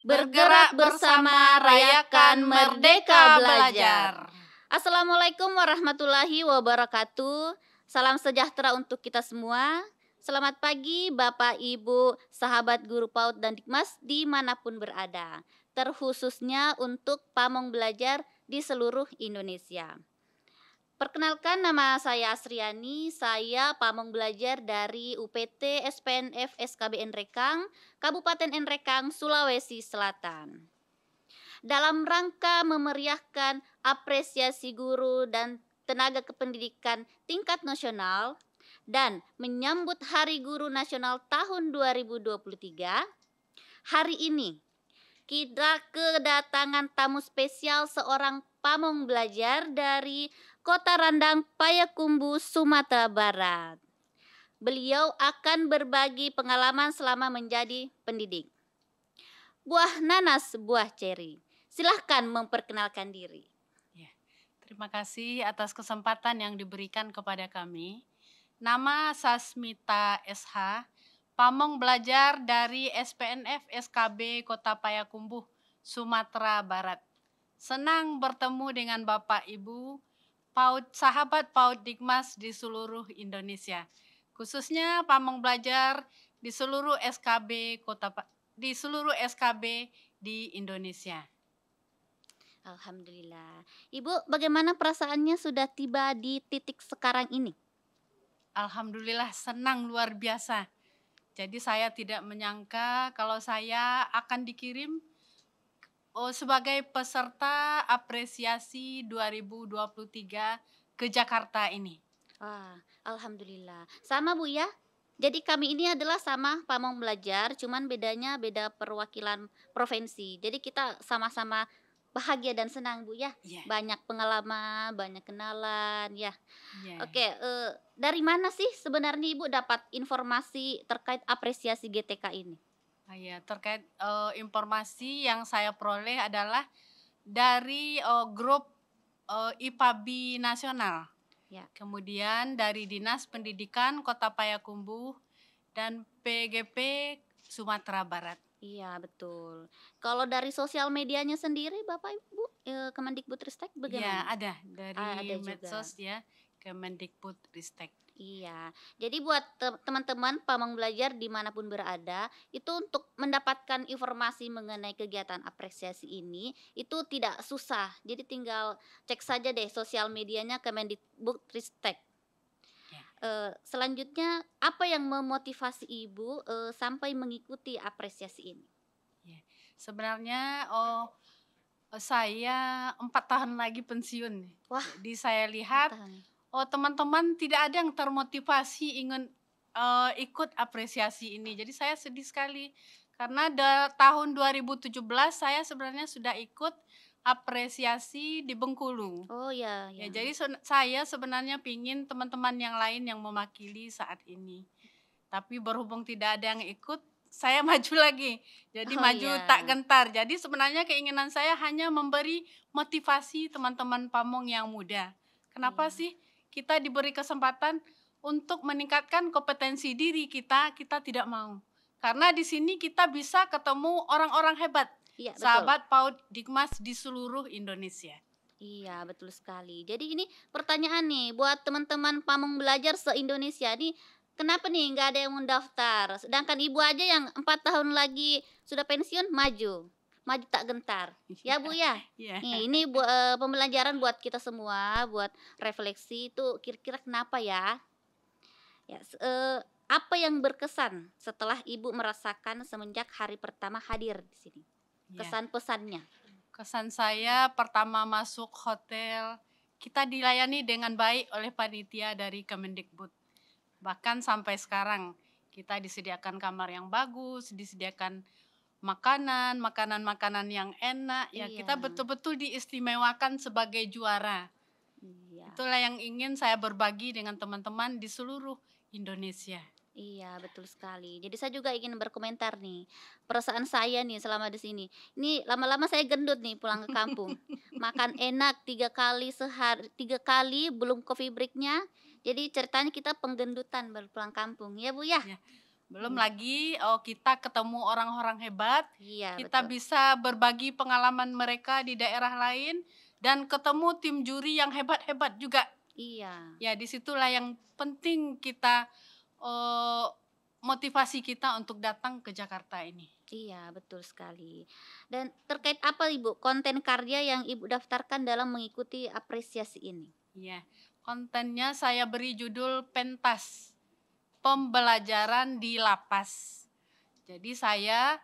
Bergerak bersama rayakan Merdeka Belajar. Assalamualaikum warahmatullahi wabarakatuh. Salam sejahtera untuk kita semua. Selamat pagi Bapak, Ibu, sahabat guru PAUD dan Dikmas dimanapun berada. Terkhususnya untuk pamong belajar di seluruh Indonesia. Perkenalkan, nama saya Asriani, saya pamong belajar dari UPT SPNF SKB Nrekang, Kabupaten Nrekang, Sulawesi Selatan. Dalam rangka memeriahkan apresiasi guru dan tenaga kependidikan tingkat nasional dan menyambut Hari Guru Nasional tahun 2023, hari ini kita kedatangan tamu spesial seorang pamong belajar dari Kota Randang, Payakumbuh, Sumatera Barat. Beliau akan berbagi pengalaman selama menjadi pendidik. Buah nanas, buah ceri. Silahkan memperkenalkan diri. Ya, terima kasih atas kesempatan yang diberikan kepada kami. Nama Sasmita SH, pamong belajar dari SPNF SKB Kota Payakumbuh, Sumatera Barat. Senang bertemu dengan Bapak Ibu, sahabat PAUD Dikmas di seluruh Indonesia, khususnya pamong belajar di seluruh SKB di Indonesia. Alhamdulillah. Ibu, bagaimana perasaannya sudah tiba di titik sekarang ini? Alhamdulillah, senang luar biasa. Jadi saya tidak menyangka kalau saya akan dikirim sebagai peserta apresiasi 2023 ke Jakarta ini. Wah, alhamdulillah. Sama Bu ya. Jadi kami ini adalah sama pamong belajar, cuman bedanya beda perwakilan provinsi. Jadi kita sama-sama bahagia dan senang Bu ya. Yeah. Banyak pengalaman, banyak kenalan ya. Yeah. Oke, dari mana sih sebenarnya Ibu dapat informasi terkait apresiasi GTK ini? Ya, terkait informasi yang saya peroleh adalah dari grup IPABI Nasional. Ya. Kemudian dari Dinas Pendidikan Kota Payakumbuh dan PGP Sumatera Barat. Iya, betul. Kalau dari sosial medianya sendiri Bapak Ibu, Kemendikbudristek bagaimana? Ya, ada dari Ada medsos juga. ya, Kemendikbudristek. Iya, jadi buat teman-teman pamong belajar dimanapun berada, itu untuk mendapatkan informasi mengenai kegiatan apresiasi ini, itu tidak susah. Jadi tinggal cek saja deh sosial medianya Kemendikbudristek. Ya. Selanjutnya, apa yang memotivasi Ibu sampai mengikuti apresiasi ini? Ya. Sebenarnya saya 4 tahun lagi pensiun. Wah, jadi saya lihat teman-teman tidak ada yang termotivasi ingin ikut apresiasi ini. Jadi saya sedih sekali karena tahun 2017 saya sebenarnya sudah ikut apresiasi di Bengkulu. Oh ya. Ya, jadi saya sebenarnya pingin teman-teman yang lain yang mewakili saat ini. Tapi berhubung tidak ada yang ikut, saya maju lagi. Jadi maju tak gentar. Jadi sebenarnya keinginan saya hanya memberi motivasi teman-teman pamong yang muda. Kenapa sih kita diberi kesempatan untuk meningkatkan kompetensi diri kita tidak mau. Karena di sini kita bisa ketemu orang-orang hebat. Iya, sahabat PAUD Dikmas di seluruh Indonesia. Iya, betul sekali. Jadi ini pertanyaan nih buat teman-teman pamong belajar se-Indonesia nih, kenapa nih nggak ada yang mendaftar? Sedangkan Ibu aja yang 4 tahun lagi sudah pensiun maju tak gentar. Ya Bu ya. Yeah. Nih, ini pembelajaran buat kita semua, buat refleksi itu kira-kira kenapa ya? Ya, apa yang berkesan setelah Ibu merasakan semenjak hari pertama hadir di sini? Kesan-pesannya. Kesan saya pertama masuk hotel, kita dilayani dengan baik oleh panitia dari Kemendikbud. Bahkan sampai sekarang kita disediakan kamar yang bagus, disediakan makanan yang enak. Ya, kita betul-betul diistimewakan sebagai juara. Iya. Itulah yang ingin saya berbagi dengan teman-teman di seluruh Indonesia. Iya, betul sekali. Jadi saya juga ingin berkomentar nih. Perasaan saya nih selama di sini. Ini lama-lama saya gendut nih pulang ke kampung. Makan enak 3 kali sehari, 3 kali belum coffee breaknya. Jadi ceritanya kita penggendutan baru pulang kampung. Ya Bu ya? Belum lagi kita ketemu orang-orang hebat, Iya, kita betul. bisa berbagi pengalaman mereka di daerah lain, dan ketemu tim juri yang hebat-hebat juga. Iya. Ya, disitulah yang penting kita, eee, motivasi kita untuk datang ke Jakarta ini. Iya, betul sekali. Dan terkait apa Ibu, konten karya yang Ibu daftarkan dalam mengikuti apresiasi ini? Ya, kontennya saya beri judul Pentas, Pembelajaran di Lapas. Jadi saya,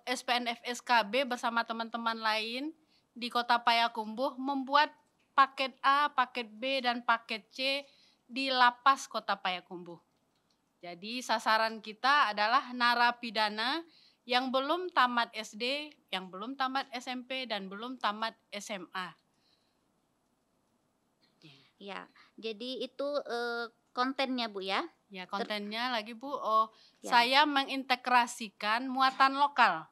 SPNF-SKB bersama teman-teman lain di Kota Payakumbuh membuat paket A, paket B, dan paket C di lapas Kota Payakumbuh. Jadi sasaran kita adalah narapidana yang belum tamat SD, yang belum tamat SMP, dan belum tamat SMA. Ya, jadi itu, kontennya Bu ya? Ya, Ter kontennya lagi Bu, ya. saya mengintegrasikan muatan lokal,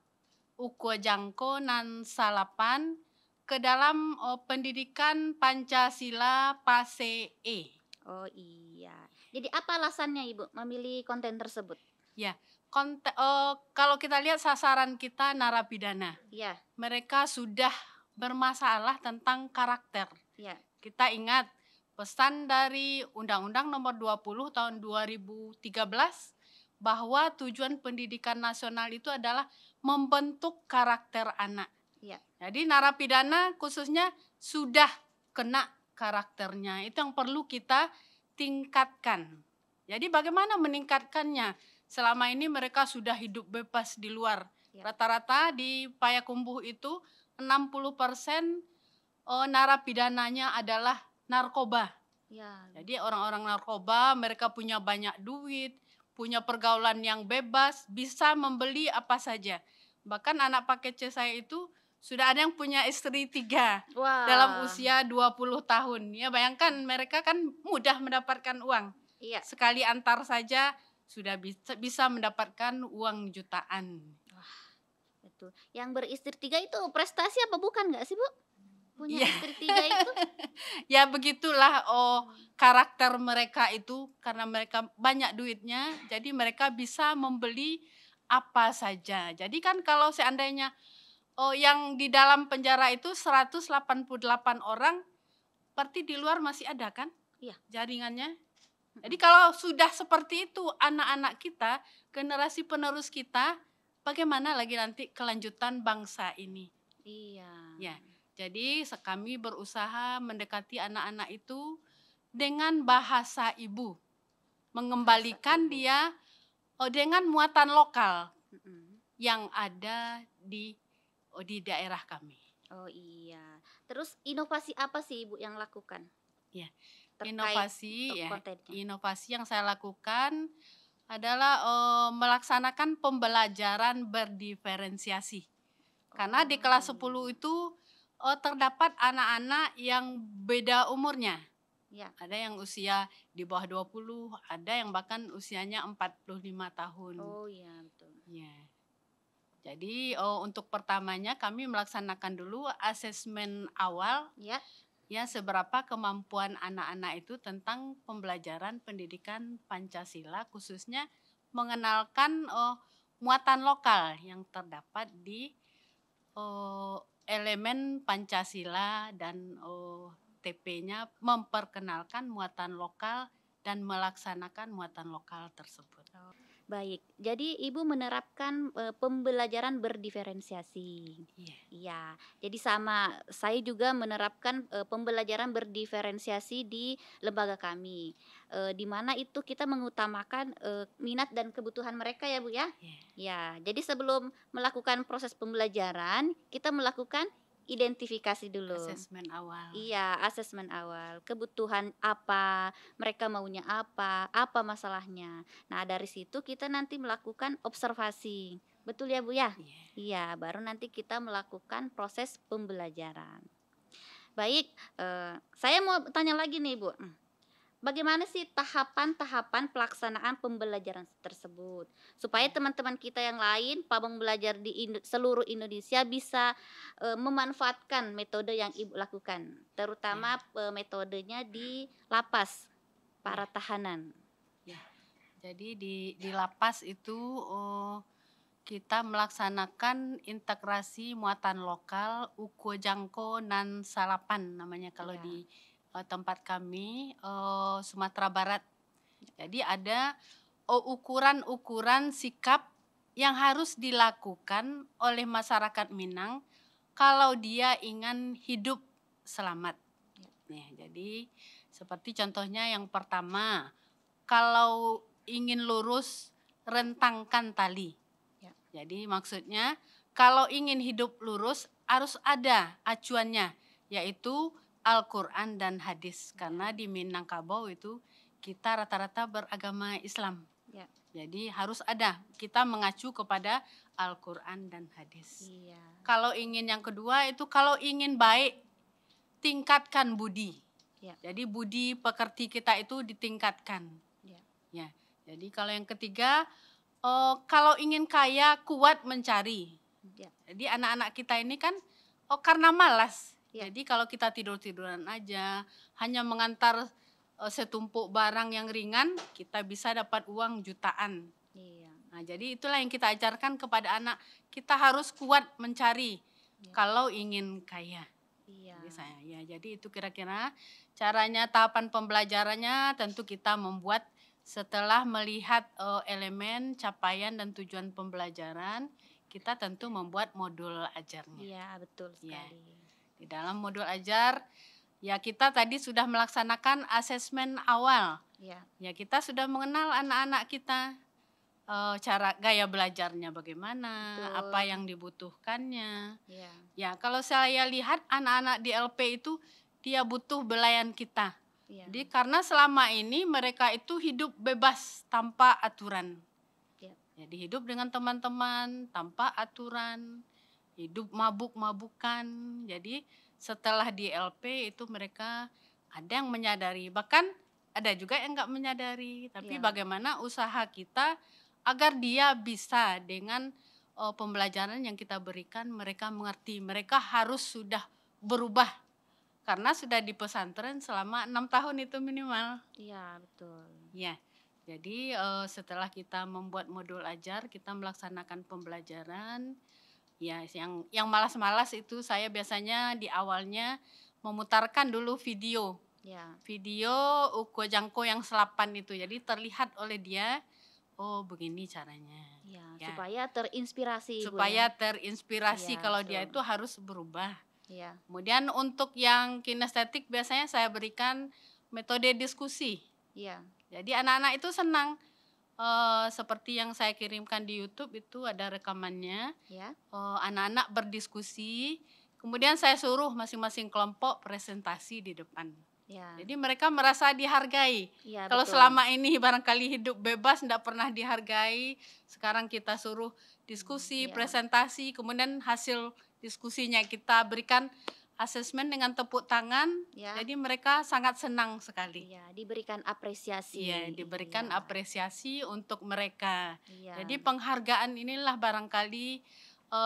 Ukwe Jangko nan Salapan ke dalam pendidikan Pancasila PASE E. Oh iya. Jadi apa alasannya Ibu memilih konten tersebut? Ya, kalau kita lihat sasaran kita narapidana, Ya, mereka sudah bermasalah tentang karakter. ya, Kita ingat pesan dari Undang-Undang Nomor 20 Tahun 2013 bahwa tujuan pendidikan nasional itu adalah membentuk karakter anak. ya. Jadi narapidana khususnya sudah kena karakternya. Itu yang perlu kita tingkatkan. Jadi bagaimana meningkatkannya? Selama ini mereka sudah hidup bebas di luar. Ya. Rata-rata di Payakumbuh itu 60% narapidananya adalah narkoba. Ya, Jadi orang-orang narkoba mereka punya banyak duit, punya pergaulan yang bebas, bisa membeli apa saja. Bahkan anak paket C saya itu sudah ada yang punya istri 3 dalam wah, usia 20 tahun. Ya bayangkan mereka kan mudah mendapatkan uang. iya, Sekali antar saja sudah bisa mendapatkan uang jutaan. betul. Yang beristri 3 itu prestasi apa bukan nggak sih Bu? Punya Iya. istri 3 itu? Ya begitulah karakter mereka itu karena mereka banyak duitnya, jadi mereka bisa membeli apa saja. Jadi kan kalau seandainya yang di dalam penjara itu 188 orang, berarti di luar masih ada kan Iya. jaringannya. Jadi kalau sudah seperti itu anak-anak kita, generasi penerus kita, bagaimana lagi nanti kelanjutan bangsa ini? Iya. Ya. Jadi kami berusaha mendekati anak-anak itu dengan bahasa ibu, mengembalikan ibu. dia dengan muatan lokal Mhm. yang ada di daerah kami. Oh iya. Terus inovasi apa sih Ibu yang lakukan Ya, terkait untuk ya, kontennya? inovasi yang saya lakukan adalah melaksanakan pembelajaran berdiferensiasi. Karena di kelas 10 itu terdapat anak-anak yang beda umurnya. Ya. Ada yang usia di bawah 20, ada yang bahkan usianya 45 tahun. Oh iya, betul. Ya. Jadi untuk pertamanya kami melaksanakan dulu asesmen awal, Ya. ya seberapa kemampuan anak-anak itu tentang pembelajaran pendidikan Pancasila, khususnya mengenalkan muatan lokal yang terdapat di elemen Pancasila, dan TP-nya memperkenalkan muatan lokal dan melaksanakan muatan lokal tersebut. Baik. Jadi Ibu menerapkan, pembelajaran berdiferensiasi. Iya. Iya. Jadi sama, saya juga menerapkan, pembelajaran berdiferensiasi di lembaga kami. Di mana itu kita mengutamakan, minat dan kebutuhan mereka ya, Bu, ya? Iya. Ya, jadi sebelum melakukan proses pembelajaran, kita melakukan identifikasi dulu. Asesmen awal. Iya, asesmen awal. Kebutuhan apa, mereka maunya apa masalahnya. Nah, dari situ kita nanti melakukan observasi. Betul ya, Bu, ya? Iya. Iya, baru nanti kita melakukan proses pembelajaran. Baik, saya mau tanya lagi nih, Bu. Bagaimana sih tahapan-tahapan pelaksanaan pembelajaran tersebut? Supaya teman-teman kita yang lain, pabong belajar di seluruh Indonesia bisa, memanfaatkan metode yang Ibu lakukan, terutama, metodenya di lapas para tahanan. Jadi di lapas itu kita melaksanakan integrasi muatan lokal, uko jangko nan salapan namanya kalau Iya, di tempat kami Sumatera Barat. Jadi ada ukuran-ukuran sikap yang harus dilakukan oleh masyarakat Minang kalau dia ingin hidup selamat. ya, Nih, jadi seperti contohnya yang pertama, kalau ingin lurus rentangkan tali. ya, Jadi maksudnya kalau ingin hidup lurus harus ada acuannya, yaitu Al-Quran dan hadis. Karena di Minangkabau itu kita rata-rata beragama Islam. ya, Jadi harus ada, kita mengacu kepada Al-Quran dan hadis. iya, Kalau ingin yang kedua itu kalau ingin baik, tingkatkan budi. ya, Jadi budi pekerti kita itu ditingkatkan. ya, Ya, jadi kalau yang ketiga, kalau ingin kaya kuat mencari. ya, Jadi anak-anak kita ini kan karena malas. Ya. Jadi kalau kita tidur-tiduran aja, hanya mengantar setumpuk barang yang ringan, kita bisa dapat uang jutaan. iya, Nah, jadi itulah yang kita ajarkan kepada anak. Kita harus kuat mencari Ya. kalau ingin kaya. iya, Jadi itu kira-kira caranya, tahapan pembelajarannya tentu kita membuat setelah melihat elemen, capaian dan tujuan pembelajaran, kita tentu membuat modul ajarnya. iya, betul Ya. sekali. Di dalam modul ajar, ya kita tadi sudah melaksanakan asesmen awal. Ya, Ya kita sudah mengenal anak-anak kita, cara gaya belajarnya bagaimana, Betul. apa yang dibutuhkannya. ya, Ya, kalau saya lihat anak-anak di LP itu dia butuh belayan kita. ya, Jadi karena selama ini mereka itu hidup bebas tanpa aturan. Ya. Jadi hidup dengan teman-teman tanpa aturan, hidup mabuk-mabukan. Jadi setelah di LP itu mereka ada yang menyadari, bahkan ada juga yang enggak menyadari. Tapi Ya. bagaimana usaha kita agar dia bisa dengan pembelajaran yang kita berikan, mereka mengerti, mereka harus sudah berubah karena sudah di pesantren selama 6 tahun itu minimal. iya, betul. Ya, jadi setelah kita membuat modul ajar, kita melaksanakan pembelajaran. Ya, yang malas-malas itu saya biasanya di awalnya memutarkan dulu video. Ya, Video uko jangko yang selapan itu. Jadi terlihat oleh dia, oh begini caranya. ya, Ya. supaya terinspirasi, Bu, Supaya ya. terinspirasi Iya, kalau dia betul. itu harus berubah. Ya, Kemudian untuk yang kinestetik biasanya saya berikan metode diskusi. ya, Jadi anak-anak itu senang. Seperti yang saya kirimkan di YouTube itu ada rekamannya. ya, Anak-anak berdiskusi. Kemudian saya suruh masing-masing kelompok presentasi di depan. ya, Jadi mereka merasa dihargai. ya, Kalau betul. selama ini barangkali hidup bebas, tidak pernah dihargai. Sekarang kita suruh diskusi, Ya. presentasi, kemudian hasil diskusinya kita berikan asesmen dengan tepuk tangan. Ya. Jadi mereka sangat senang sekali. Iya, diberikan apresiasi. Iya, diberikan Iya, apresiasi untuk mereka. iya, Jadi penghargaan inilah barangkali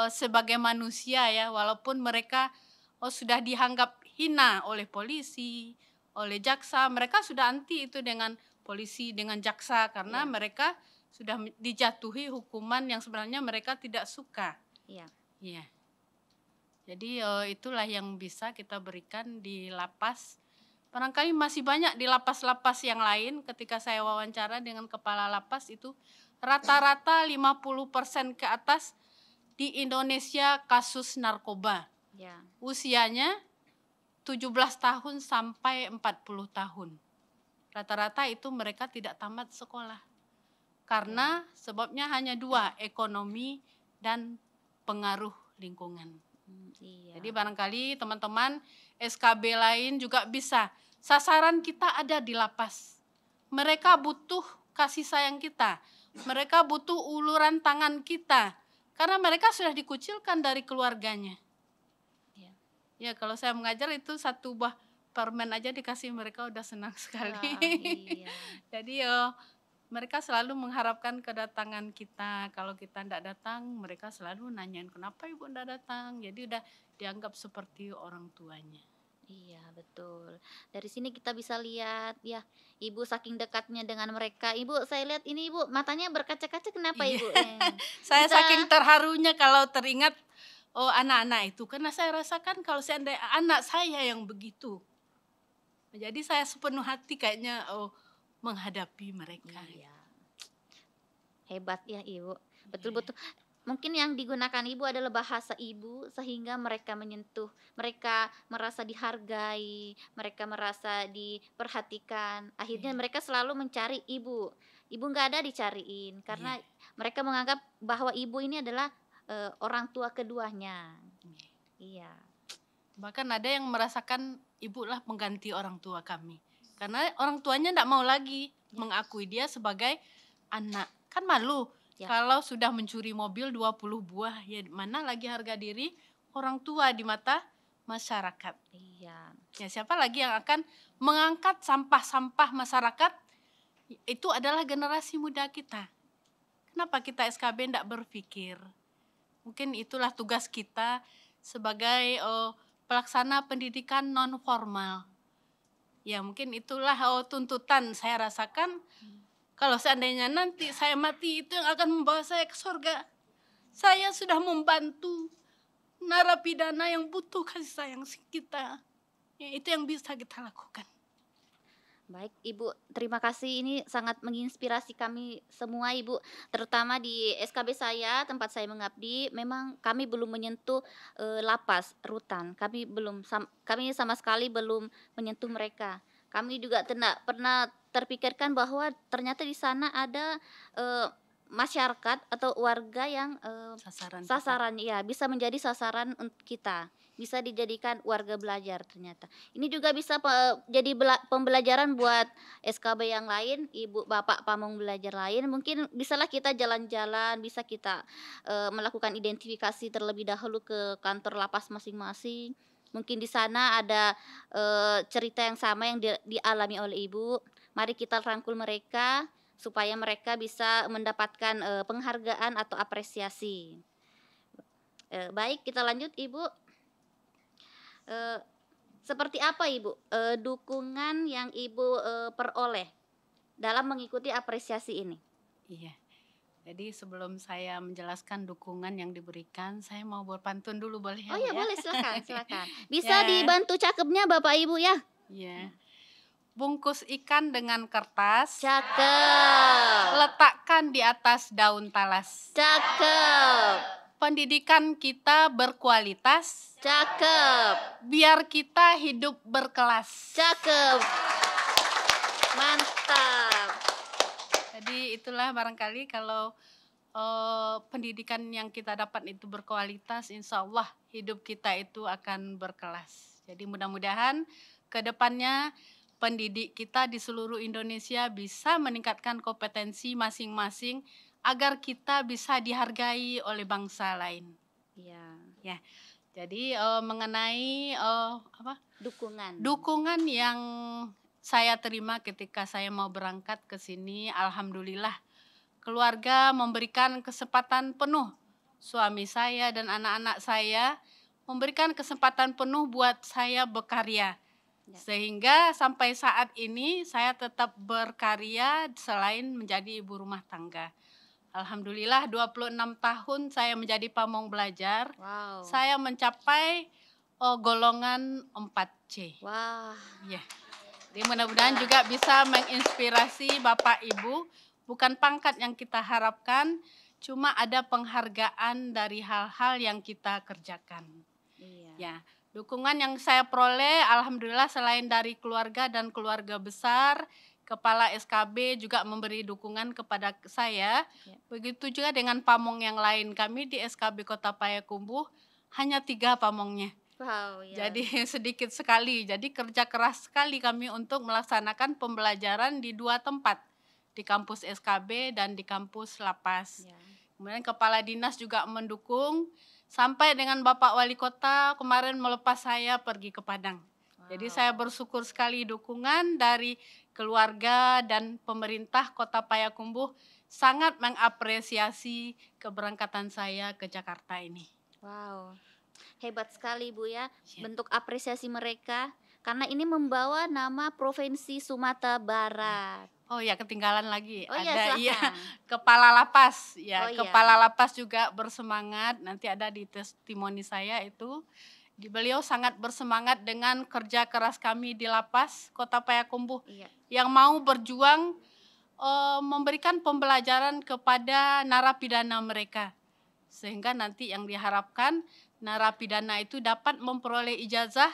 sebagai manusia ya, walaupun mereka sudah dianggap hina oleh polisi, oleh jaksa, mereka sudah anti itu dengan polisi, dengan jaksa karena Iya. mereka sudah dijatuhi hukuman yang sebenarnya mereka tidak suka. iya, Iya. Jadi itulah yang bisa kita berikan di lapas. Barangkali masih banyak di lapas-lapas yang lain. Ketika saya wawancara dengan kepala lapas itu rata-rata 50% ke atas di Indonesia kasus narkoba. ya, Usianya 17 tahun sampai 40 tahun. Rata-rata itu mereka tidak tamat sekolah. Karena sebabnya hanya dua, ekonomi dan pengaruh lingkungan. Iya. Jadi barangkali teman-teman SKB lain juga bisa. Sasaran kita ada di lapas. Mereka butuh kasih sayang kita. Mereka butuh uluran tangan kita. Karena mereka sudah dikucilkan dari keluarganya. Iya. Ya kalau saya mengajar itu satu buah permen aja dikasih mereka udah senang sekali. Wah, iya. Jadi mereka selalu mengharapkan kedatangan kita. Kalau kita tidak datang, mereka selalu nanyain kenapa ibu tidak datang. Jadi udah dianggap seperti orang tuanya. Iya, betul. Dari sini kita bisa lihat ya, Ibu saking dekatnya dengan mereka. Ibu, saya lihat ini Ibu, matanya berkaca-kaca kenapa Iya, Ibu? saya Bisa saking terharunya kalau teringat, oh anak-anak itu, karena saya rasakan kalau seandainya anak saya yang begitu. Jadi saya sepenuh hati kayaknya, oh menghadapi mereka. iya, hebat ya Ibu. Iya, Betul-betul. Mungkin yang digunakan Ibu adalah bahasa Ibu sehingga mereka menyentuh, mereka merasa dihargai, mereka merasa diperhatikan. Akhirnya iya, mereka selalu mencari Ibu. Ibu nggak ada dicariin iya, karena mereka menganggap bahwa Ibu ini adalah, orang tua keduanya. iya. Iya, Bahkan ada yang merasakan ibulah pengganti orang tua kami. Karena orang tuanya tidak mau lagi ya, mengakui dia sebagai anak. Kan malu ya, kalau sudah mencuri mobil 20 buah, ya mana lagi harga diri orang tua di mata masyarakat. iya, Ya siapa lagi yang akan mengangkat sampah-sampah masyarakat? Itu adalah generasi muda kita. Kenapa kita SKB tidak berpikir? Mungkin itulah tugas kita sebagai pelaksana pendidikan non formal. Ya mungkin itulah tuntutan saya rasakan mmm, kalau seandainya nanti saya mati itu yang akan membawa saya ke surga. Saya sudah membantu narapidana yang butuh kasih sayang kita. Ya, itu yang bisa kita lakukan. baik Ibu, terima kasih ini sangat menginspirasi kami semua Ibu, terutama di SKB saya, tempat saya mengabdi, memang kami belum menyentuh, lapas, rutan, kami sama sekali belum menyentuh mereka. Kami juga tidak pernah terpikirkan bahwa ternyata di sana ada, masyarakat atau warga yang, Sasaran kita. sasaran ya, bisa menjadi sasaran kita, bisa dijadikan warga belajar ternyata. Ini juga bisa jadi pembelajaran buat SKB yang lain, ibu, bapak pamong belajar lain, mungkin bisalah kita jalan-jalan, bisa kita, melakukan identifikasi terlebih dahulu ke kantor lapas masing-masing. Mungkin di sana ada, cerita yang sama yang dialami oleh ibu. Mari kita rangkul mereka, supaya mereka bisa mendapatkan, penghargaan atau apresiasi. Baik kita lanjut Ibu, eee seperti apa Ibu, dukungan yang Ibu, peroleh dalam mengikuti apresiasi ini? Iya. Jadi sebelum saya menjelaskan dukungan yang diberikan, saya mau berpantun dulu boleh ya Oh Bu ya ya? boleh silakan silakan. Bisa Ya, dibantu cakepnya Bapak Ibu ya? ya. Bungkus ikan dengan kertas, Cakep letakkan di atas daun talas. cakep Pendidikan kita berkualitas, cakep biar kita hidup berkelas. cakep, mantap. Jadi itulah barangkali kalau pendidikan yang kita dapat itu berkualitas, insya Allah hidup kita itu akan berkelas. Jadi mudah-mudahan ke depannya pendidik kita di seluruh Indonesia bisa meningkatkan kompetensi masing-masing agar kita bisa dihargai oleh bangsa lain. Iya, Ya, jadi mengenai dukungan. dukungan yang saya terima ketika saya mau berangkat ke sini, alhamdulillah keluarga memberikan kesempatan penuh. Suami saya dan anak-anak saya memberikan kesempatan penuh buat saya berkarya. Ya. Sehingga sampai saat ini saya tetap berkarya selain menjadi ibu rumah tangga. Alhamdulillah 26 tahun saya menjadi pamong belajar. Wow. Saya mencapai golongan 4C. Wah, Ya. Jadi mudah-mudahan juga bisa menginspirasi Bapak Ibu. Bukan pangkat yang kita harapkan, cuma ada penghargaan dari hal-hal yang kita kerjakan. iya. Ya, dukungan yang saya peroleh alhamdulillah selain dari keluarga dan keluarga besar, Kepala SKB juga memberi dukungan kepada saya. Ya. Begitu juga dengan pamong yang lain. Kami di SKB Kota Payakumbuh hanya 3 pamongnya. Wow, ya. Jadi sedikit sekali. Jadi kerja keras sekali kami untuk melaksanakan pembelajaran di 2 tempat, di kampus SKB dan di kampus lapas. Ya. Kemudian kepala dinas juga mendukung sampai dengan Bapak Wali Kota kemarin melepas saya pergi ke Padang. Jadi Wow. saya bersyukur sekali dukungan dari keluarga dan pemerintah Kota Payakumbuh sangat mengapresiasi keberangkatan saya ke Jakarta ini. Wow, hebat sekali Bu ya, Ya. bentuk apresiasi mereka karena ini membawa nama Provinsi Sumatera Barat. Oh ya, ketinggalan lagi. Oh iya, Ada iya, silahkan. kepala lapas. Oh Ya, iya. kepala lapas juga bersemangat. Nanti ada di testimoni saya itu. Beliau sangat bersemangat dengan kerja keras kami di lapas Kota Payakumbuh Iya. yang mau berjuang memberikan pembelajaran kepada narapidana mereka. Sehingga nanti yang diharapkan narapidana itu dapat memperoleh ijazah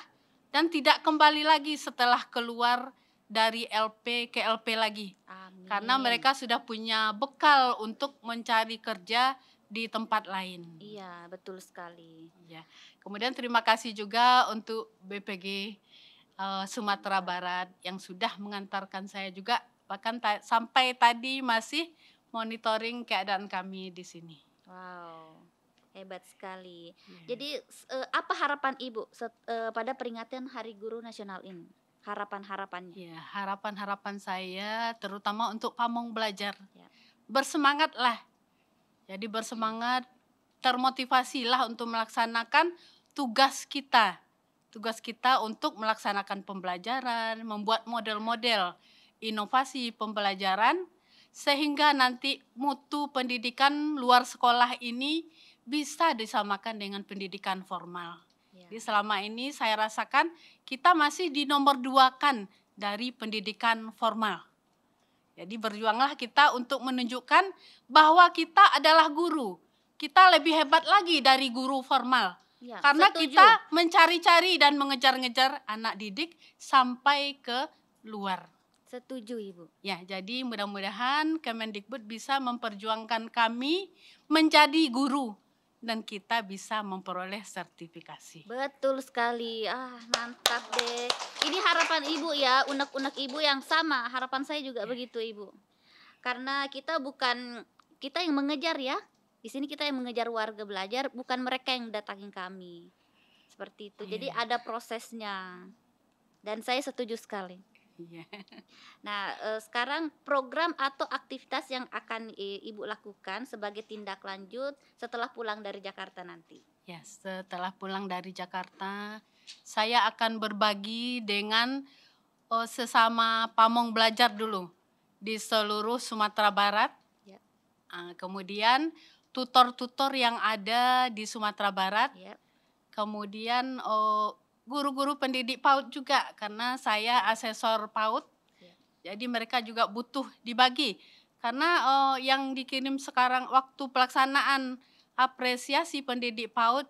dan tidak kembali lagi setelah keluar dari LP ke LP lagi. Karena Amin. mereka sudah punya bekal untuk mencari kerja di tempat lain. Iya, betul sekali. Ya. Kemudian terima kasih juga untuk BPG Sumatera Barat yang sudah mengantarkan saya juga, bahkan sampai tadi masih monitoring keadaan kami di sini. Wow, hebat sekali. Ya. Jadi apa harapan Ibu pada peringatan Hari Guru Nasional ini? Harapan-harapannya. Ya, harapan-harapan saya terutama untuk Pamong Belajar. Ya. Bersemangatlah. Jadi bersemangat, termotivasilah untuk melaksanakan tugas kita. Tugas kita untuk melaksanakan pembelajaran, membuat model-model inovasi pembelajaran, sehingga nanti mutu pendidikan luar sekolah ini bisa disamakan dengan pendidikan formal. Ya. Jadi selama ini saya rasakan kita masih di nomor 2-kan dari pendidikan formal. Jadi berjuanglah kita untuk menunjukkan bahwa kita adalah guru. Kita lebih hebat lagi dari guru formal. Ya, Karena setuju. kita mencari-cari dan mengejar-ngejar anak didik sampai ke luar. Setuju, Ibu. Ya, jadi mudah-mudahan Kemendikbud bisa memperjuangkan kami menjadi guru dan kita bisa memperoleh sertifikasi. Betul sekali. Mantap deh. Ini harapan Ibu ya, unek-unek Ibu yang sama. Harapan saya juga begitu, Ibu. Karena kita yang mengejar ya. Di sini kita yang mengejar warga belajar, bukan mereka yang datangin kami. Seperti itu. Jadi ada prosesnya. Dan saya setuju sekali. Iya. Nah, sekarang program atau aktivitas yang akan Ibu lakukan sebagai tindak lanjut setelah pulang dari Jakarta nanti? Ya, setelah pulang dari Jakarta, saya akan berbagi dengan sesama Pamong Belajar dulu di seluruh Sumatera Barat. Ya. Kemudian tutor-tutor yang ada di Sumatera Barat. Ya. Kemudian guru-guru pendidik PAUD juga, karena saya asesor PAUD. Ya. Jadi mereka juga butuh dibagi. Karena yang dikirim sekarang waktu pelaksanaan apresiasi pendidik PAUD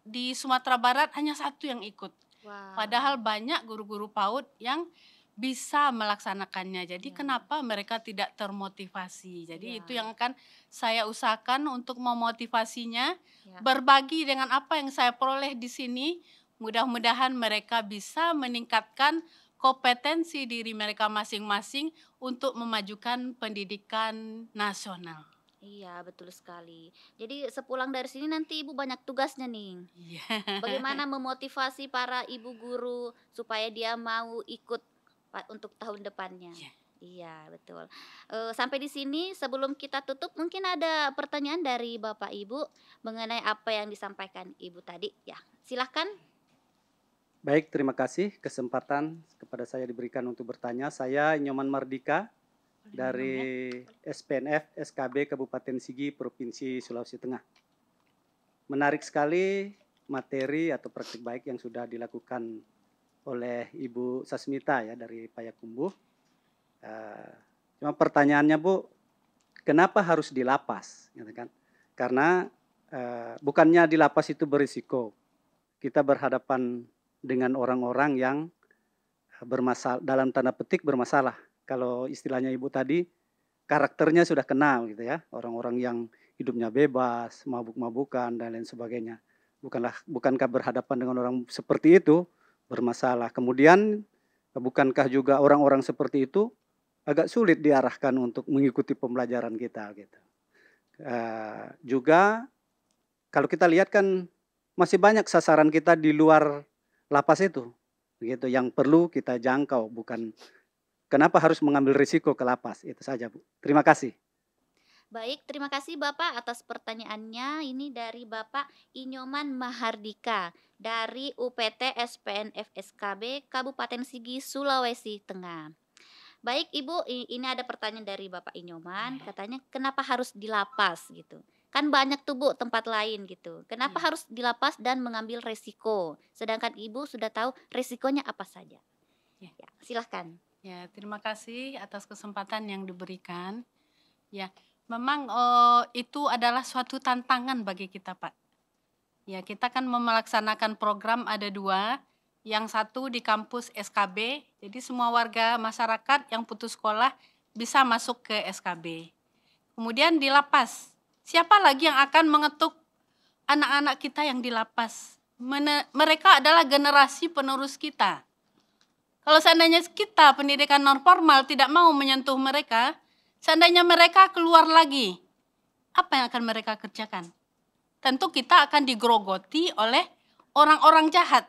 di Sumatera Barat hanya 1 yang ikut. Wow. Padahal banyak guru-guru PAUD yang bisa melaksanakannya. Jadi kenapa mereka tidak termotivasi? Jadi itu yang akan saya usahakan untuk memotivasinya, berbagi dengan apa yang saya peroleh di sini. Mudah-mudahan mereka bisa meningkatkan kompetensi diri mereka masing-masing untuk memajukan pendidikan nasional. Iya, betul sekali. Jadi sepulang dari sini nanti Ibu banyak tugasnya nih. Iya. Bagaimana memotivasi para ibu guru supaya dia mau ikut untuk tahun depannya. Iya, betul. Sampai di sini sebelum kita tutup mungkin ada pertanyaan dari Bapak Ibu mengenai apa yang disampaikan Ibu tadi. Ya, silahkan. Baik, terima kasih kesempatan kepada saya diberikan untuk bertanya. Saya Nyoman Mardika dari SPNF SKB Kabupaten Sigi, Provinsi Sulawesi Tengah. Menarik sekali materi atau praktik baik yang sudah dilakukan oleh Ibu Sasmita ya dari Payakumbuh. Cuma pertanyaannya Bu, kenapa harus di lapas? Gitu kan? Karena bukannya di lapas itu berisiko. Kita berhadapan dengan orang-orang yang bermasalah, dalam tanda petik bermasalah. Kalau istilahnya Ibu tadi, karakternya sudah kenal gitu ya. Orang-orang yang hidupnya bebas, mabuk-mabukan dan lain sebagainya. Bukankah berhadapan dengan orang seperti itu bermasalah. Kemudian bukankah juga orang-orang seperti itu agak sulit diarahkan untuk mengikuti pembelajaran kita gitu. Juga kalau kita lihat kan masih banyak sasaran kita di luar lapas itu, begitu yang perlu kita jangkau. Bukan kenapa harus mengambil risiko ke lapas, itu saja Bu. Terima kasih. Baik, terima kasih Bapak atas pertanyaannya. Ini dari Bapak Inyoman Mahardika dari UPT SPNF SKB Kabupaten Sigi, Sulawesi Tengah. Baik Ibu, ini ada pertanyaan dari Bapak Inyoman, Ya, katanya kenapa harus dilapas gitu? Kan banyak tuh Bu tempat lain gitu. Kenapa ya, harus dilapas dan mengambil resiko? Sedangkan Ibu sudah tahu resikonya apa saja. ya. Ya, silahkan. Ya, terima kasih atas kesempatan yang diberikan. Ya, memang itu adalah suatu tantangan bagi kita, Pak. Ya, kita kan melaksanakan program ada dua. Yang satu di kampus SKB, jadi semua warga masyarakat yang putus sekolah bisa masuk ke SKB. Kemudian di lapas, siapa lagi yang akan mengetuk anak-anak kita yang di lapas? Mereka adalah generasi penerus kita. Kalau seandainya kita pendidikan non formal tidak mau menyentuh mereka, seandainya mereka keluar lagi, apa yang akan mereka kerjakan? Tentu kita akan digerogoti oleh orang-orang jahat.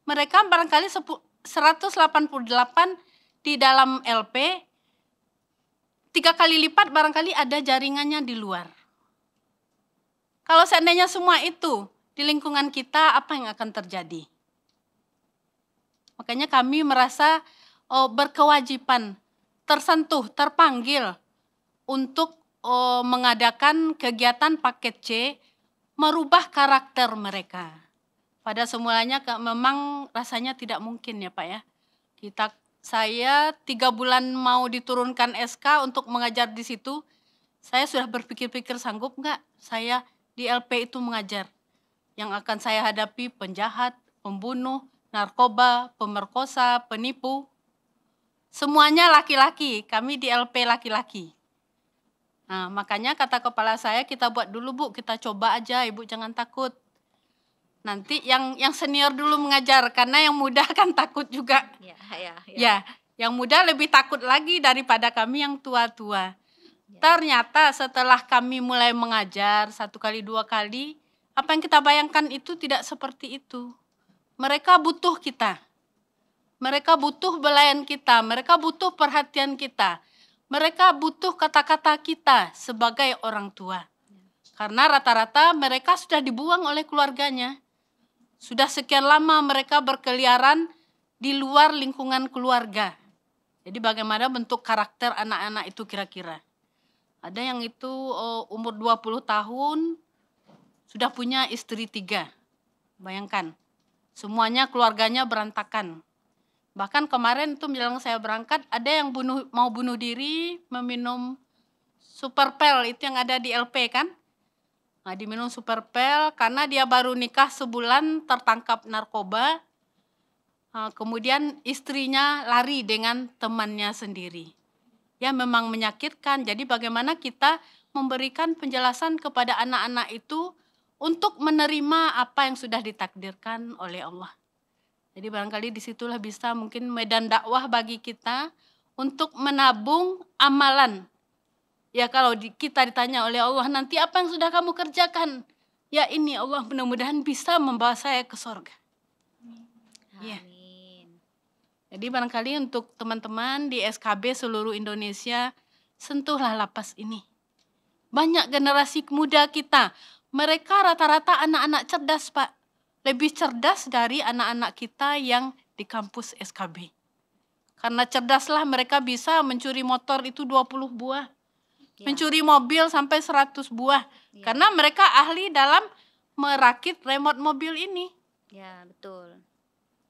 Mereka barangkali 188 di dalam LP, 3 kali lipat barangkali ada jaringannya di luar. Kalau seandainya semua itu di lingkungan kita, apa yang akan terjadi? Makanya kami merasa berkewajiban, tersentuh, terpanggil untuk mengadakan kegiatan paket C, merubah karakter mereka. Pada semulanya memang rasanya tidak mungkin ya Pak ya. Saya 3 bulan mau diturunkan SK untuk mengajar di situ, saya sudah berpikir-pikir sanggup nggak saya di LP itu mengajar. Yang akan saya hadapi penjahat, pembunuh, narkoba, pemerkosa, penipu. Semuanya laki-laki, kami di LP laki-laki. Nah, makanya kata kepala saya, kita buat dulu Bu, kita coba aja, Ibu jangan takut. Nanti yang senior dulu mengajar, karena yang muda kan takut juga. Ya, yang muda lebih takut lagi daripada kami yang tua-tua. Ternyata setelah kami mulai mengajar 1 kali 2 kali, apa yang kita bayangkan itu tidak seperti itu. Mereka butuh kita. Mereka butuh belayan kita, mereka butuh perhatian kita. Mereka butuh kata-kata kita sebagai orang tua. Karena rata-rata mereka sudah dibuang oleh keluarganya. Sudah sekian lama mereka berkeliaran di luar lingkungan keluarga. Jadi bagaimana bentuk karakter anak-anak itu kira-kira? Ada yang itu umur 20 tahun, sudah punya istri 3. Bayangkan, semuanya keluarganya berantakan. Bahkan kemarin itu menjelang saya berangkat, ada yang mau bunuh diri, meminum super pel, itu yang ada di LP kan. Nah, diminum super pel karena dia baru nikah sebulan tertangkap narkoba. Kemudian istrinya lari dengan temannya sendiri. Ya memang menyakitkan, jadi bagaimana kita memberikan penjelasan kepada anak-anak itu untuk menerima apa yang sudah ditakdirkan oleh Allah. Jadi barangkali disitulah bisa mungkin medan dakwah bagi kita untuk menabung amalan. Ya kalau kita ditanya oleh Allah, nanti apa yang sudah kamu kerjakan? Ya ini Allah, mudah-mudahan bisa membawa saya ke surga. Ya. Amin. Jadi barangkali untuk teman-teman di SKB seluruh Indonesia, sentuhlah lapas ini. Banyak generasi muda kita, mereka rata-rata anak-anak cerdas Pak. Lebih cerdas dari anak-anak kita yang di kampus SKB. Karena cerdaslah mereka bisa mencuri motor itu 20 buah. Ya. Mencuri mobil sampai 100 buah. Ya. Karena mereka ahli dalam merakit remote mobil ini. Ya, betul.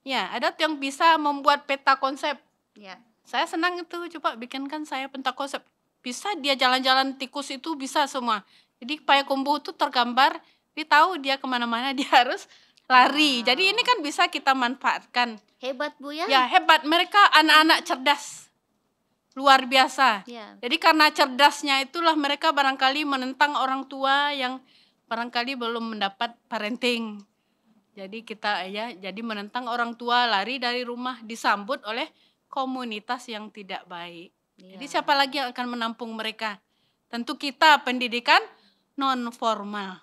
Ya, ada yang bisa membuat peta konsep. Ya. Saya senang itu, coba bikinkan saya peta konsep. Bisa dia jalan-jalan tikus itu bisa semua. Jadi Payakumbuh itu tergambar, dia tahu dia kemana-mana dia harus lari. Wow. Jadi ini kan bisa kita manfaatkan. Hebat Bu ya. Ya hebat, mereka anak-anak cerdas. Luar biasa. Ya. Jadi karena cerdasnya itulah mereka barangkali menentang orang tua yang barangkali belum mendapat parenting. Jadi jadi menentang orang tua, lari dari rumah, disambut oleh komunitas yang tidak baik. Ya. Jadi siapa lagi yang akan menampung mereka? Tentu kita pendidikan non formal.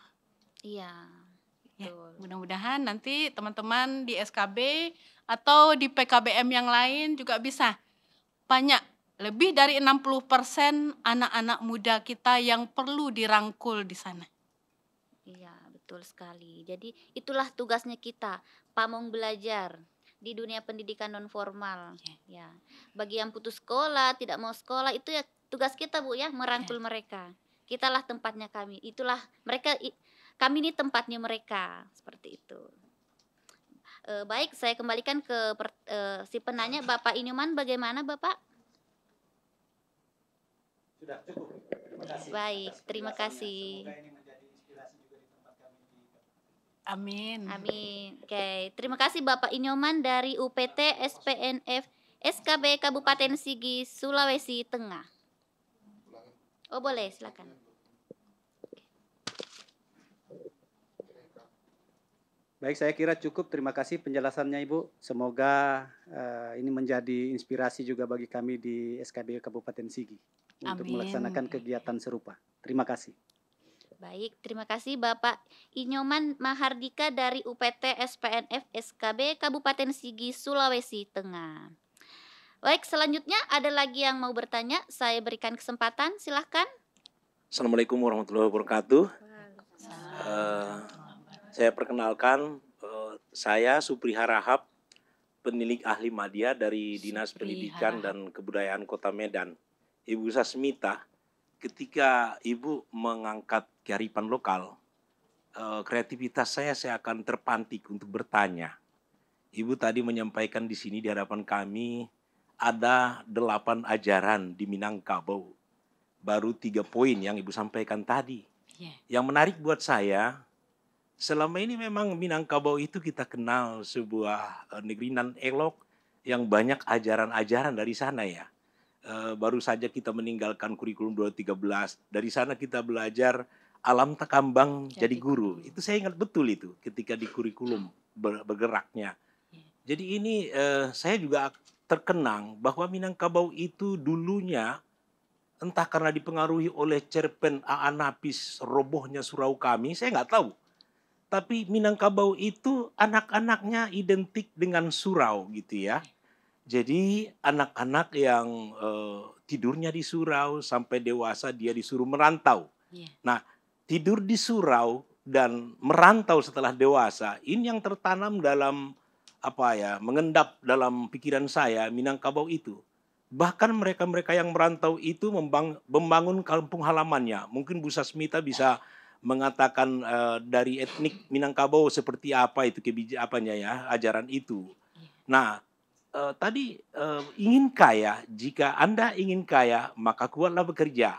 Iya. Ya, Betul. mudah-mudahan nanti teman-teman di SKB atau di PKBM yang lain juga bisa banyak lebih dari 60% anak-anak muda kita yang perlu dirangkul di sana. Iya, betul sekali. Jadi itulah tugasnya kita, pamong belajar di dunia pendidikan non formal. Ya, bagi yang putus sekolah, tidak mau sekolah, itu ya tugas kita Bu ya, merangkul mereka. Kitalah tempatnya kami. Itulah mereka, kami ini tempatnya mereka, seperti itu. Baik, saya kembalikan ke si penanya, Bapak Inyuman, bagaimana Bapak? Sudah cukup. Terima kasih. Baik, atas terima penjelasannya. kasih. Semoga ini menjadi inspirasi juga di tempat kami di Amin. Amin. Oke, terima kasih Bapak Inyoman dari UPT SPNF SKB Kabupaten Sigi, Sulawesi Tengah. Oh boleh, silakan. Baik, saya kira cukup. Terima kasih penjelasannya Ibu. Semoga ini menjadi inspirasi juga bagi kami di SKB Kabupaten Sigi untuk Amin. melaksanakan kegiatan serupa. Terima kasih. Baik, terima kasih Bapak Inyoman Mahardika dari UPT SPNF SKB Kabupaten Sigi, Sulawesi Tengah. Baik, selanjutnya ada lagi yang mau bertanya, saya berikan kesempatan, silahkan. Assalamualaikum warahmatullahi wabarakatuh. Saya perkenalkan, saya Supri Harahap, penilik ahli media dari Dinas Supri Pendidikan Harahap. dan Kebudayaan Kota Medan. Ibu Sasmita, ketika Ibu mengangkat kearifan lokal, kreativitas saya akan terpantik untuk bertanya. Ibu tadi menyampaikan di sini di hadapan kami ada 8 ajaran di Minangkabau. Baru 3 poin yang Ibu sampaikan tadi. Yang menarik buat saya, selama ini memang Minangkabau itu kita kenal sebuah negeri nan elok yang banyak ajaran-ajaran dari sana ya. Baru saja kita meninggalkan kurikulum 2013. Dari sana kita belajar alam takambang jadi guru. Itu saya ingat betul itu ketika di kurikulum bergeraknya. Jadi ini saya juga terkenang bahwa Minangkabau itu dulunya entah karena dipengaruhi oleh cerpen A.A. Napis robohnya surau kami, saya nggak tahu. Tapi Minangkabau itu anak-anaknya identik dengan surau gitu ya. Jadi anak-anak yang tidurnya di surau sampai dewasa dia disuruh merantau. Nah, tidur di surau dan merantau setelah dewasa ini yang tertanam dalam mengendap dalam pikiran saya Minangkabau itu. Bahkan mereka-mereka yang merantau itu membangun kampung halamannya. Mungkin Bu Sasmita bisa mengatakan dari etnik Minangkabau seperti apa itu ajaran itu. Nah, tadi ingin kaya, jika Anda ingin kaya maka kuatlah bekerja.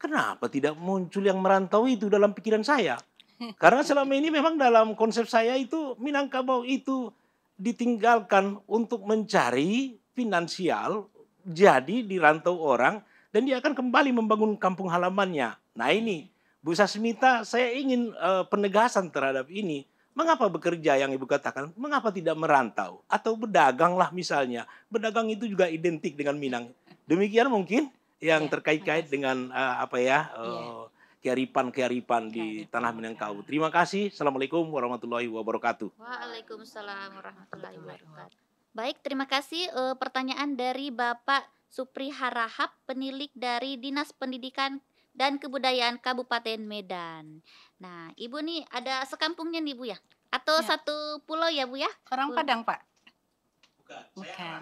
Kenapa tidak muncul yang merantau itu dalam pikiran saya? Karena selama ini memang dalam konsep saya itu Minangkabau itu ditinggalkan untuk mencari finansial, jadi dirantau orang dan dia akan kembali membangun kampung halamannya. Nah ini Bu Sasmita, saya ingin penegasan terhadap ini. Mengapa bekerja yang Ibu katakan? Mengapa tidak merantau? Atau berdaganglah misalnya. Berdagang itu juga identik dengan Minang. Demikian mungkin yang terkait-kait dengan kearifan-kearifan di tanah Minangkabau. Terima kasih. Assalamualaikum warahmatullahi wabarakatuh. Waalaikumsalam warahmatullahi wabarakatuh. Baik, terima kasih pertanyaan dari Bapak Supri Harahap, penilik dari Dinas Pendidikan dan Kebudayaan Kabupaten Medan. Nah, Ibu nih ada sekampungnya nih Bu ya? Atau satu pulau ya Bu ya? Orang Padang, Pak? Bukan.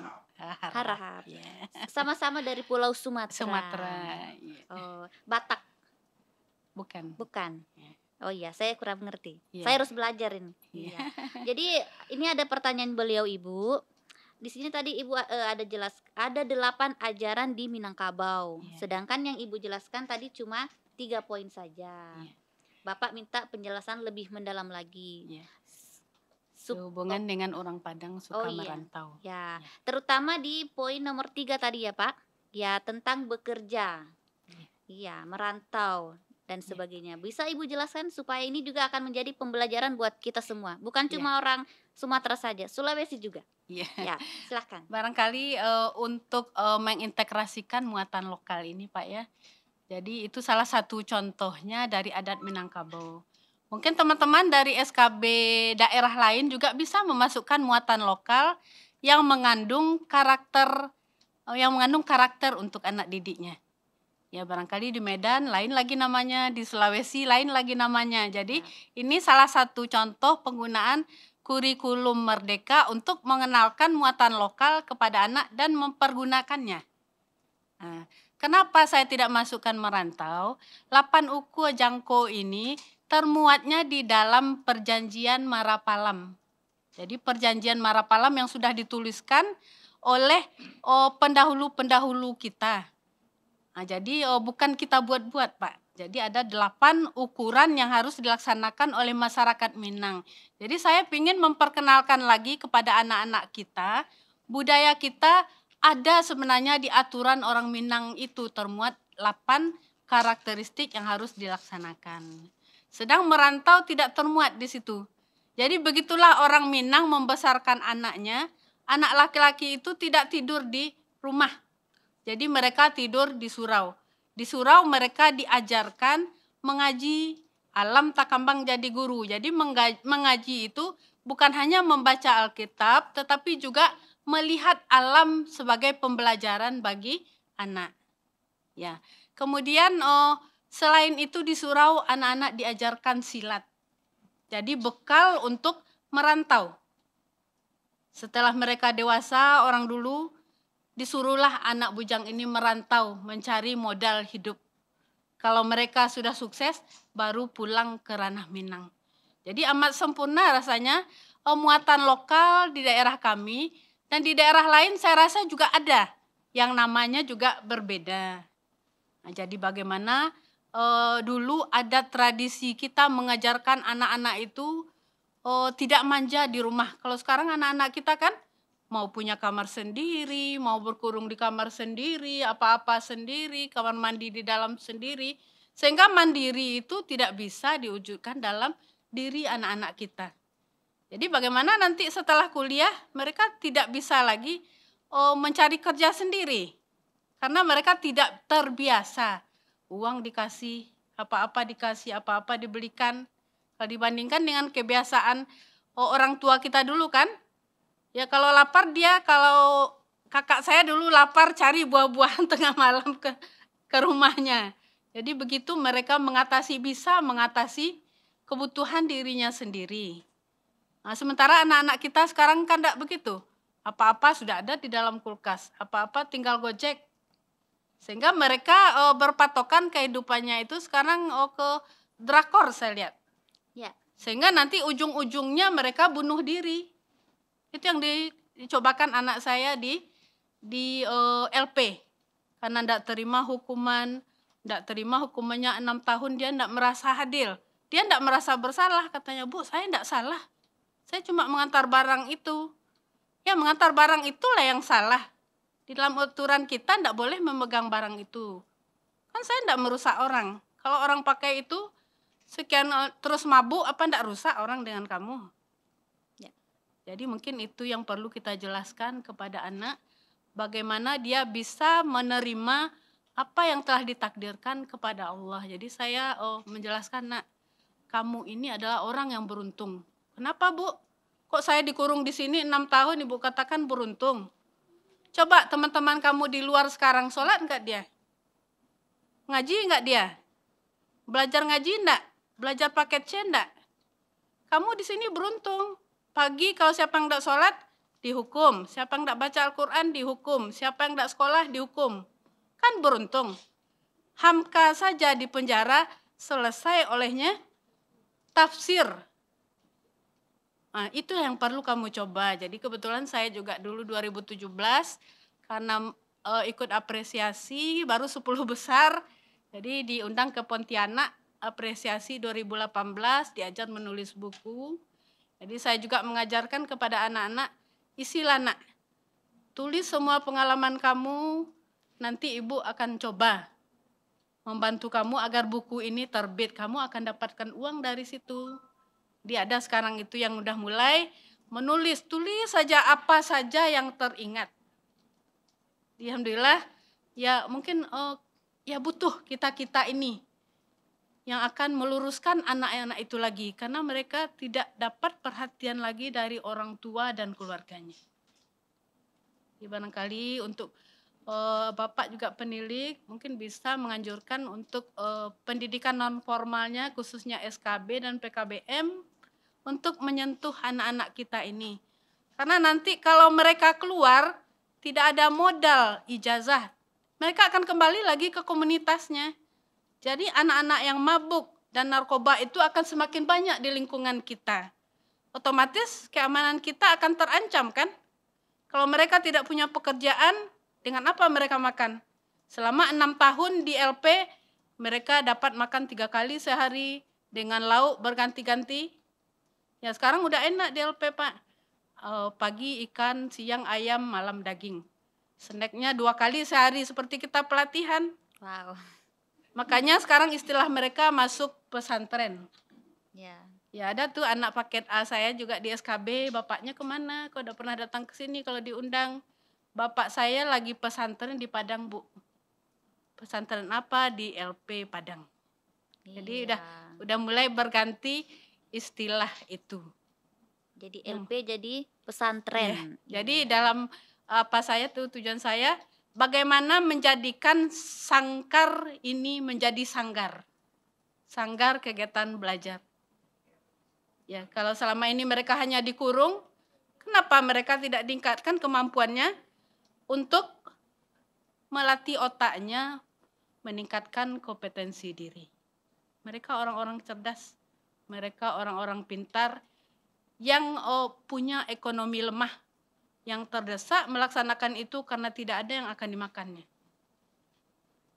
Harahap. Sama-sama dari Pulau Sumatera. Sumatera. Oh, Batak. Bukan. Oh iya, saya kurang mengerti. Saya harus belajar ini. Iya. Jadi ini ada pertanyaan beliau Ibu. Di sini tadi Ibu ada 8 ajaran di Minangkabau. Sedangkan yang Ibu jelaskan tadi cuma 3 poin saja. Bapak minta penjelasan lebih mendalam lagi. Hubungan dengan orang Padang suka merantau. Ya, terutama di poin nomor 3 tadi ya Pak. Ya, tentang bekerja. Iya, merantau dan sebagainya. Bisa Ibu jelaskan supaya ini juga akan menjadi pembelajaran buat kita semua. Bukan cuma orang Sumatera saja, Sulawesi juga. Ya, silahkan. Barangkali untuk mengintegrasikan muatan lokal ini Pak ya. Jadi itu salah satu contohnya dari adat Minangkabau. Mungkin teman-teman dari SKB daerah lain juga bisa memasukkan muatan lokal yang mengandung karakter yang mengandung karakter untuk anak didiknya. Ya barangkali di Medan lain lagi namanya, di Sulawesi lain lagi namanya. Jadi ini salah satu contoh penggunaan kurikulum Merdeka untuk mengenalkan muatan lokal kepada anak dan mempergunakannya. Nah, kenapa saya tidak masukkan merantau? 8 uku jangko ini termuatnya di dalam perjanjian Marapalam. Jadi perjanjian Marapalam yang sudah dituliskan oleh pendahulu-pendahulu kita. Nah, jadi bukan kita buat-buat, Pak. Jadi ada 8 ukuran yang harus dilaksanakan oleh masyarakat Minang. Jadi saya ingin memperkenalkan lagi kepada anak-anak kita, budaya kita ada sebenarnya di aturan orang Minang itu termuat 8 karakteristik yang harus dilaksanakan. Sedang merantau tidak termuat di situ. Jadi begitulah orang Minang membesarkan anaknya, anak laki-laki itu tidak tidur di rumah. Jadi mereka tidur di surau. Di surau mereka diajarkan mengaji, alam takambang jadi guru. Jadi mengaji itu bukan hanya membaca Alkitab, tetapi juga melihat alam sebagai pembelajaran bagi anak. Ya. Kemudian selain itu di surau anak-anak diajarkan silat. Jadi bekal untuk merantau. Setelah mereka dewasa, orang dulu disuruhlah anak bujang ini merantau, mencari modal hidup. Kalau mereka sudah sukses, baru pulang ke ranah Minang. Jadi amat sempurna rasanya muatan lokal di daerah kami, dan di daerah lain saya rasa juga ada, yang namanya juga berbeda. Nah, jadi bagaimana dulu ada tradisi kita mengajarkan anak-anak itu tidak manja di rumah. Kalau sekarang anak-anak kita kan mau punya kamar sendiri, mau berkurung di kamar sendiri, apa-apa sendiri, kamar mandi di dalam sendiri. Sehingga mandiri itu tidak bisa diwujudkan dalam diri anak-anak kita. Jadi bagaimana nanti setelah kuliah mereka tidak bisa lagi mencari kerja sendiri. Karena mereka tidak terbiasa. Uang dikasih, apa-apa dibelikan. Kalau dibandingkan dengan kebiasaan orang tua kita dulu kan, ya kalau lapar kalau kakak saya dulu lapar cari buah-buahan tengah malam ke rumahnya. Jadi begitu mereka bisa mengatasi kebutuhan dirinya sendiri. Nah, sementara anak-anak kita sekarang kan tidak begitu. Apa-apa sudah ada di dalam kulkas, apa-apa tinggal Gojek. Sehingga mereka berpatokan kehidupannya itu sekarang ke drakor saya lihat. Ya. Sehingga nanti ujung-ujungnya mereka bunuh diri. Itu yang dicobakan anak saya di LP. Karena tidak terima hukumannya 6 tahun, dia tidak merasa adil. Dia tidak merasa bersalah, katanya, Bu, saya tidak salah. Saya cuma mengantar barang itu. Ya, mengantar barang itulah yang salah. Di dalam aturan kita tidak boleh memegang barang itu. Kan saya tidak merusak orang. Kalau orang pakai itu, sekian terus mabuk, apa tidak rusak orang dengan kamu? Jadi mungkin itu yang perlu kita jelaskan kepada anak, bagaimana dia bisa menerima apa yang telah ditakdirkan kepada Allah. Jadi saya menjelaskan, Nak, kamu ini adalah orang yang beruntung. Kenapa, Bu? Kok saya dikurung di sini 6 tahun, Ibu katakan beruntung? Coba teman-teman kamu di luar sekarang sholat enggak dia? Ngaji enggak dia? Belajar ngaji enggak? Belajar paket C enggak? Kamu di sini beruntung. Pagi kalau siapa yang tidak sholat, dihukum. Siapa yang tidak baca Al-Quran, dihukum. Siapa yang tidak sekolah, dihukum. Kan beruntung. Hamka saja di penjara, selesai olehnya tafsir. Nah, itu yang perlu kamu coba. Jadi kebetulan saya juga dulu 2017, karena ikut apresiasi, baru 10 besar. Jadi diundang ke Pontianak, apresiasi 2018, diajar menulis buku. Jadi saya juga mengajarkan kepada anak-anak, isilah, Nak, tulis semua pengalaman kamu, nanti Ibu akan coba membantu kamu agar buku ini terbit, kamu akan dapatkan uang dari situ. Dia ada sekarang itu yang udah mulai menulis, tulis saja apa saja yang teringat. Alhamdulillah, ya mungkin ya butuh kita-kita ini yang akan meluruskan anak-anak itu lagi, karena mereka tidak dapat perhatian lagi dari orang tua dan keluarganya. Jadi barangkali untuk Bapak juga penilik, mungkin bisa menganjurkan untuk pendidikan non formalnya khususnya SKB dan PKBM untuk menyentuh anak-anak kita ini. Karena nanti kalau mereka keluar tidak ada modal ijazah, mereka akan kembali lagi ke komunitasnya. Jadi anak-anak yang mabuk dan narkoba itu akan semakin banyak di lingkungan kita. Otomatis keamanan kita akan terancam kan? Kalau mereka tidak punya pekerjaan, dengan apa mereka makan? Selama 6 tahun di LP, mereka dapat makan 3 kali sehari dengan lauk berganti-ganti. Ya sekarang udah enak di LP Pak. Pagi ikan, siang ayam, malam daging. Snacknya 2 kali sehari seperti kita pelatihan. Wow. Makanya sekarang istilah mereka masuk pesantren. Ya. Ya ada tuh anak paket A saya juga di SKB, bapaknya kemana? Kok udah pernah datang ke sini kalau diundang? Bapak saya lagi pesantren di Padang, Bu. Pesantren apa? Di LP Padang. Jadi Iya. udah mulai berganti istilah itu. Jadi LP jadi pesantren. Jadi dalam tujuan saya bagaimana menjadikan sangkar ini menjadi sanggar. Sanggar kegiatan belajar. Ya, kalau selama ini mereka hanya dikurung, kenapa mereka tidak ditingkatkan kemampuannya untuk melatih otaknya, meningkatkan kompetensi diri. Mereka orang-orang cerdas, mereka orang-orang pintar yang punya ekonomi lemah, yang terdesak melaksanakan itu karena tidak ada yang akan dimakannya.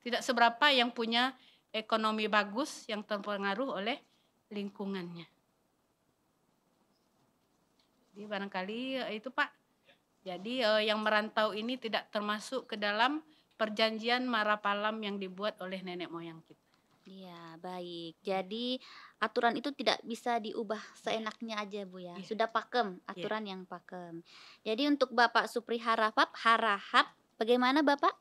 Tidak seberapa yang punya ekonomi bagus yang terpengaruh oleh lingkungannya. Jadi barangkali itu Pak. Jadi yang merantau ini tidak termasuk ke dalam perjanjian Marapalam yang dibuat oleh nenek moyang kita. Iya, baik. Jadi aturan itu tidak bisa diubah seenaknya aja, Bu ya. Iya. Sudah pakem, aturan yang pakem. Jadi untuk Bapak Supri Harahap, bagaimana Bapak?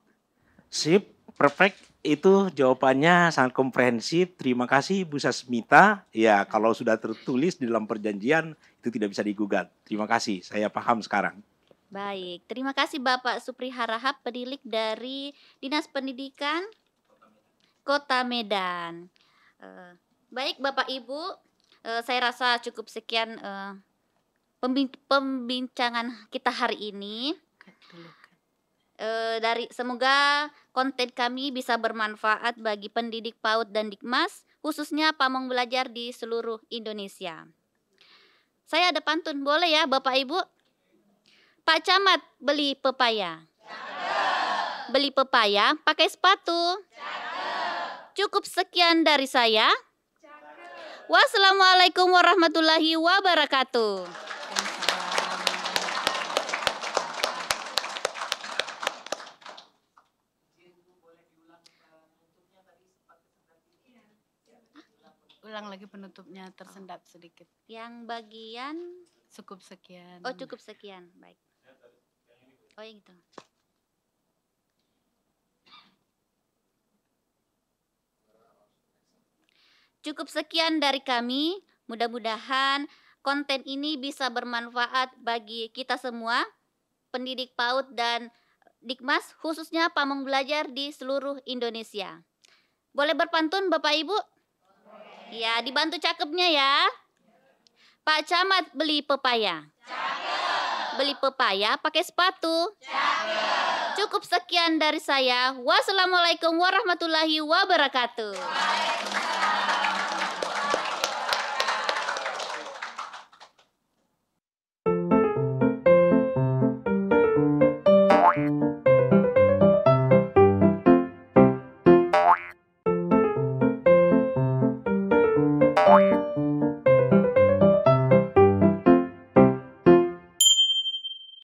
Sip, perfect. Itu jawabannya sangat komprehensif. Terima kasih Bu Sasmita. Ya, kalau sudah tertulis di dalam perjanjian itu tidak bisa digugat. Terima kasih, saya paham sekarang. Baik, terima kasih Bapak Supri Harahap, penilik dari Dinas Pendidikan Kota Medan. Baik Bapak Ibu, saya rasa cukup sekian pembincangan kita hari ini. Semoga konten kami bisa bermanfaat bagi pendidik PAUD dan Dikmas, khususnya pamong belajar di seluruh Indonesia. Saya ada pantun, boleh ya Bapak Ibu? Pak Camat beli pepaya. Beli pepaya pakai sepatu. Cukup sekian dari saya. Wassalamualaikum warahmatullahi wabarakatuh. Ulang lagi penutupnya, tersendat sedikit. Yang bagian Cukup sekian. oh cukup sekian, baik. Oh yang gitu. Cukup sekian dari kami. Mudah-mudahan konten ini bisa bermanfaat bagi kita semua, pendidik PAUD dan Dikmas, khususnya pamong belajar di seluruh Indonesia. Boleh berpantun Bapak Ibu? Ya, dibantu cakepnya ya. Pak Camat beli pepaya. Beli pepaya pakai sepatu. Cukup sekian dari saya. Wassalamualaikum warahmatullahi wabarakatuh.